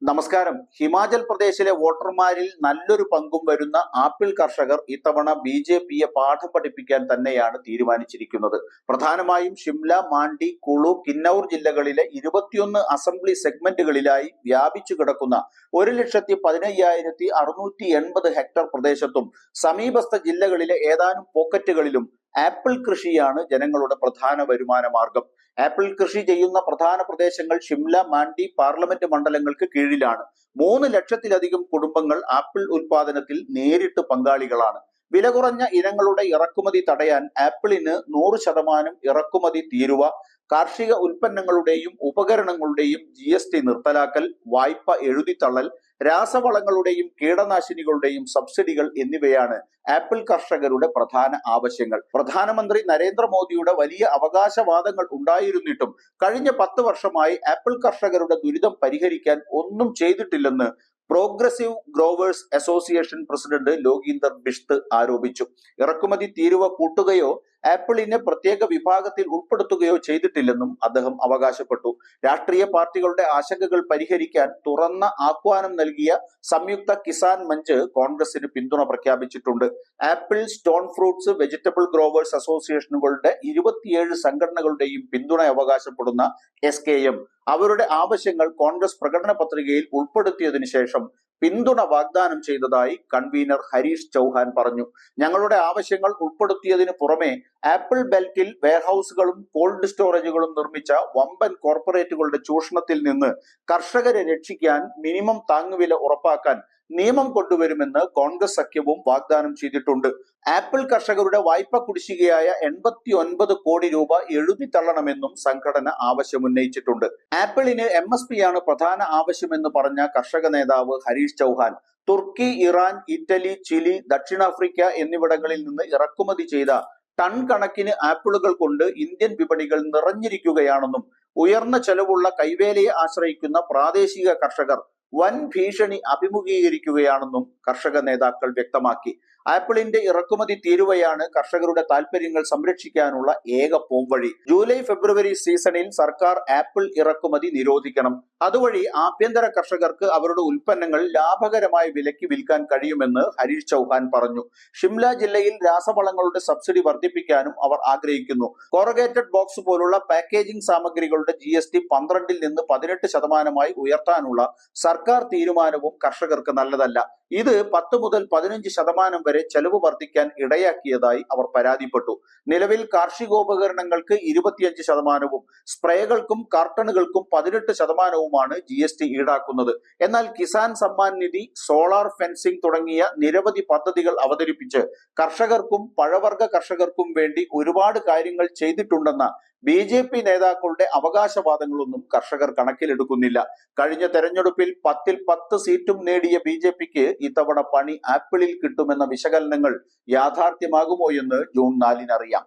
നമസ്കാരം. ഹിമാചൽ പ്രദേശിലെ വോട്ടർമാരിൽ നല്ലൊരു പങ്കും വരുന്ന ആപ്പിൾ കർഷകർ ഇത്തവണ ബി.ജെ.പിയെ പാഠം പഠിപ്പിക്കാൻ തന്നെയാണ് തീരുമാനിച്ചിരിക്കുന്നത്. പ്രധാനമായും ഷിംല, മാണ്ഡി, കുളു, കിന്നൌർ ജില്ലകളിലെ 21 അസംബ്ലി സെഗ്മെന്റുകളിലായി വ്യാപിച്ചു കിടക്കുന്ന 1,15,680 ഹെക്ടർ പ്രദേശത്തും സമീപസ്ഥ ജില്ലകളിലെ ഏതാനും പോക്കറ്റുകളിലും ആപ്പിൾ കൃഷിയാണ് ജനങ്ങളുടെ പ്രധാന വരുമാന മാർഗം. ആപ്പിൾ കൃഷി ചെയ്യുന്ന പ്രധാന പ്രദേശങ്ങൾ ഷിംല, മാണ്ഡി പാർലമെന്റ് മണ്ഡലങ്ങൾക്ക് കീഴിലാണ്. 3 ലക്ഷത്തിലധികം കുടുംബങ്ങൾ ആപ്പിൾ ഉൽപാദനത്തിൽ നേരിട്ട് പങ്കാളികളാണ്. വില കുറഞ്ഞ ഇനങ്ങളുടെ ഇറക്കുമതി തടയാൻ ആപ്പിളിന് 100% ഇറക്കുമതി തീരുവ, കാർഷിക ഉൽപ്പന്നങ്ങളുടെയും ഉപകരണങ്ങളുടെയും GST നിർത്തലാക്കൽ, വായ്പ എഴുതിത്തള്ളൽ, രാസവളങ്ങളുടെയും കീടനാശിനികളുടെയും സബ്സിഡികൾ എന്നിവയാണ് ആപ്പിൾ കർഷകരുടെ പ്രധാന ആവശ്യങ്ങൾ. പ്രധാനമന്ത്രി നരേന്ദ്രമോദിയുടെ വലിയ അവകാശവാദങ്ങൾ ഉണ്ടായിരുന്നിട്ടും കഴിഞ്ഞ 10 വർഷമായി ആപ്പിൾ കർഷകരുടെ ദുരിതം പരിഹരിക്കാൻ ഒന്നും ചെയ്തിട്ടില്ലെന്ന് progressive growers association president Lokinder Bisht ആരോപിച്ചു. ഇറക്കുമതി തീരുവ കൂട്ടുകയോ ആപ്പിളിനെ പ്രത്യേക വിഭാഗത്തിൽ ഉൾപ്പെടുത്തുകയോ ചെയ്തിട്ടില്ലെന്നും അദ്ദേഹം അവകാശപ്പെട്ടു. രാഷ്ട്രീയ പാർട്ടികളുടെ ആശങ്കകൾ പരിഹരിക്കാൻ തുറന്ന ആഹ്വാനം നൽകിയ സംയുക്ത കിസാൻ മഞ്ച് കോൺഗ്രസിന് പിന്തുണ പ്രഖ്യാപിച്ചിട്ടുണ്ട്. Apple, stone fruits, vegetable growers അസോസിയേഷനുകളുടെ 27 സംഘടനകളുടെയും പിന്തുണ അവകാശപ്പെടുന്ന SKM അവരുടെ ആവശ്യങ്ങൾ കോൺഗ്രസ് പ്രകടന പത്രികയിൽ ഉൾപ്പെടുത്തിയതിനു ശേഷം പിന്തുണ വാഗ്ദാനം ചെയ്തതായി കൺവീനർ ഹരീഷ് ചൗഹാൻ പറഞ്ഞു. ഞങ്ങളുടെ ആവശ്യങ്ങൾ ഉൾപ്പെടുത്തിയതിനു പുറമെ ആപ്പിൾ ബെൽറ്റിൽ വെയർഹൌസുകളും കോൾഡ് സ്റ്റോറേജുകളും നിർമ്മിച്ച വമ്പൻ കോർപ്പറേറ്റുകളുടെ ചൂഷണത്തിൽ നിന്ന് കർഷകരെ രക്ഷിക്കാൻ മിനിമം താങ്ങുവില ഉറപ്പാക്കാൻ നിയമം കൊണ്ടുവരുമെന്ന് കോൺഗ്രസ് സഖ്യവും വാഗ്ദാനം ചെയ്തിട്ടുണ്ട്. ആപ്പിൾ കർഷകരുടെ വായ്പ കുടിശ്ശികയായ 89 കോടി രൂപ എഴുതിത്തള്ളണമെന്നും സംഘടന ആവശ്യമുന്നയിച്ചിട്ടുണ്ട്. ആപ്പിളിന് MSP ആണ് പ്രധാന ആവശ്യമെന്ന് പറഞ്ഞ കർഷക നേതാവ് ഹരീഷ് ചൗഹാൻ തുർക്കി, ഇറാൻ, ഇറ്റലി, ചിലി, ദക്ഷിണാഫ്രിക്ക എന്നിവിടങ്ങളിൽ നിന്ന് ഇറക്കുമതി ചെയ്ത ടൺ കണക്കിന് ആപ്പിളുകൾ കൊണ്ട് ഇന്ത്യൻ വിപണികൾ നിറഞ്ഞിരിക്കുകയാണെന്നും ഉയർന്ന ചെലവുള്ള കൈവേലയെ ആശ്രയിക്കുന്ന പ്രാദേശിക കർഷകർ വൻ ഭീഷണി അഭിമുഖീകരിക്കുകയാണെന്നും കർഷക നേതാക്കൾ വ്യക്തമാക്കി. ആപ്പിളിന്റെ ഇറക്കുമതി തീരുവയാണ് കർഷകരുടെ താൽപര്യങ്ങൾ സംരക്ഷിക്കാനുള്ള ഏക പോംവഴി. ജൂലൈ, ഫെബ്രുവരി സീസണിൽ സർക്കാർ ആപ്പിൾ ഇറക്കുമതി നിരോധിക്കണം. അതുവഴി ആഭ്യന്തര കർഷകർക്ക് അവരുടെ ഉൽപ്പന്നങ്ങൾ ലാഭകരമായ വിലയ്ക്ക് വിൽക്കാൻ കഴിയുമെന്ന് ഹരീഷ് ചൗഹാൻ പറഞ്ഞു. ഷിംല ജില്ലയിൽ രാസവളങ്ങളുടെ സബ്സിഡി വർദ്ധിപ്പിക്കാനും അവർ ആഗ്രഹിക്കുന്നു. കോറഗേറ്റഡ് ബോക്സ് പോലുള്ള പാക്കേജിംഗ് സാമഗ്രികളുടെ GST 12 നിന്ന് 18% ഉയർത്താനുള്ള സർക്കാർ തീരുമാനവും കർഷകർക്ക് നല്ലതല്ല. ഇത് 10 മുതൽ 15% വരെ ചെലവ് വർദ്ധിക്കാൻ ഇടയാക്കിയതായി അവർ പരാതിപ്പെട്ടു. നിലവിൽ കാർഷികോപകരണങ്ങൾക്ക് 25%, സ്പ്രേകൾക്കും കാർട്ടണുകൾക്കും 18%മാണ് GST ഈടാക്കുന്നത്. എന്നാൽ കിസാൻ സമ്മാൻ നിധി, സോളാർ ഫെൻസിംഗ് തുടങ്ങിയ നിരവധി പദ്ധതികൾ അവതരിപ്പിച്ച് കർഷകർക്കും പഴവർഗ കർഷകർക്കും വേണ്ടി ഒരുപാട് കാര്യങ്ങൾ ചെയ്തിട്ടുണ്ടെന്ന BJP നേതാക്കളുടെ അവകാശവാദങ്ങളൊന്നും കർഷകർ കണക്കിലെടുക്കുന്നില്ല. കഴിഞ്ഞ തെരഞ്ഞെടുപ്പിൽ 10ൽ 10 സീറ്റും നേടിയ BJPക്ക് ഇത്തവണ പണി ആപ്പിളിൽ കിട്ടുമെന്ന വിശകലനങ്ങൾ യാഥാർത്ഥ്യമാകുമോ എന്ന് ജൂൺ 4 അറിയാം.